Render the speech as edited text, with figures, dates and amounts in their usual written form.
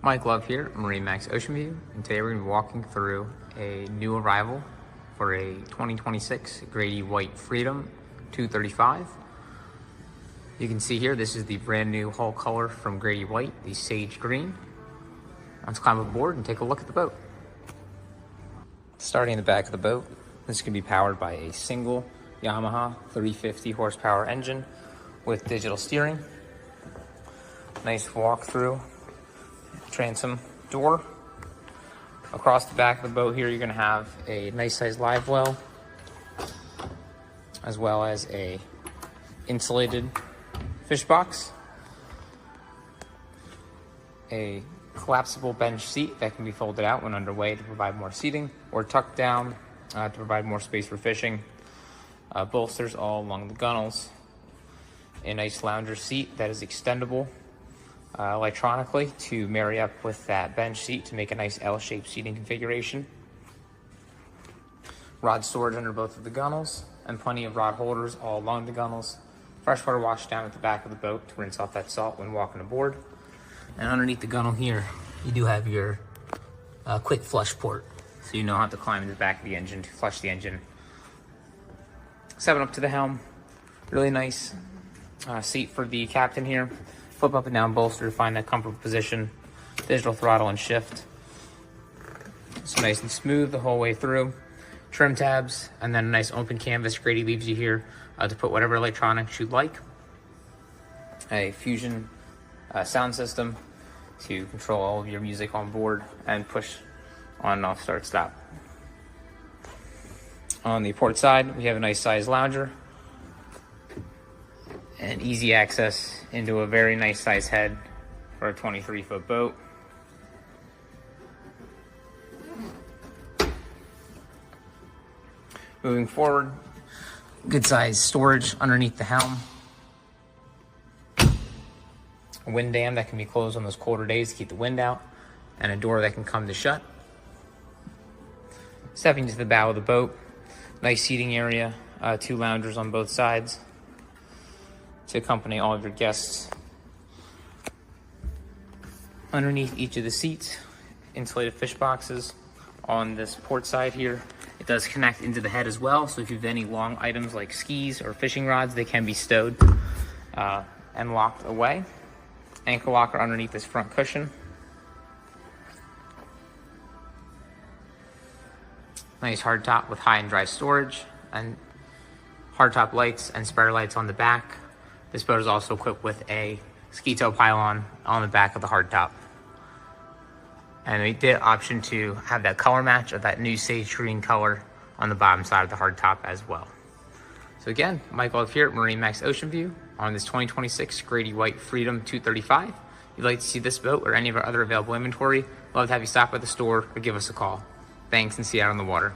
Mike Love here, MarineMax Ocean View, and today we're going to be walking through a new arrival for a 2026 Grady-White Freedom 235. You can see here, this is the brand new hull color from Grady-White, the sage green. Let's climb aboard and take a look at the boat. Starting in the back of the boat, this can be powered by a single Yamaha 350 horsepower engine with digital steering. Nice walk through transom door. Across the back of the boat here, you're going to have a nice sized live well, as well as a insulated fish box, a collapsible bench seat that can be folded out when underway to provide more seating, or tucked down to provide more space for fishing. Bolsters all along the gunnels, a nice lounger seat that is extendable electronically to marry up with that bench seat to make a nice L-shaped seating configuration. Rod storage under both of the gunnels, and plenty of rod holders all along the gunnels. Freshwater wash down at the back of the boat to rinse off that salt when walking aboard. And underneath the gunnel here, you do have your quick flush port, so you don't have to climb into the back of the engine to flush the engine. 7 up to the helm, really nice seat for the captain here. Flip up and down bolster to find that comfortable position. Digital throttle and shift. It's nice and smooth the whole way through. Trim tabs, and then a nice open canvas Grady leaves you here to put whatever electronics you'd like. A Fusion sound system to control all of your music on board and push on and off start stop. On the port side, we have a nice sized lounger and easy access into a very nice size head for a 23-foot boat. Moving forward, good size storage underneath the helm. A wind dam that can be closed on those colder days to keep the wind out, and a door that can come to shut. Stepping to the bow of the boat, nice seating area, 2 loungers on both sides to accompany all of your guests. Underneath each of the seats, insulated fish boxes. On this port side here, it does connect into the head as well, so if you have any long items like skis or fishing rods, they can be stowed and locked away. Anchor locker underneath this front cushion. Nice hardtop with high and dry storage, and hardtop lights and spreader lights on the back. This boat is also equipped with a ski tow pylon on the back of the hardtop. And we did option to have that color match of that new sage green color on the bottom side of the hardtop as well. So again, Mike Love here at MarineMax Ocean View on this 2026 Grady-White Freedom 235. If you'd like to see this boat or any of our other available inventory, love to have you stop by the store or give us a call. Thanks, and see you out on the water.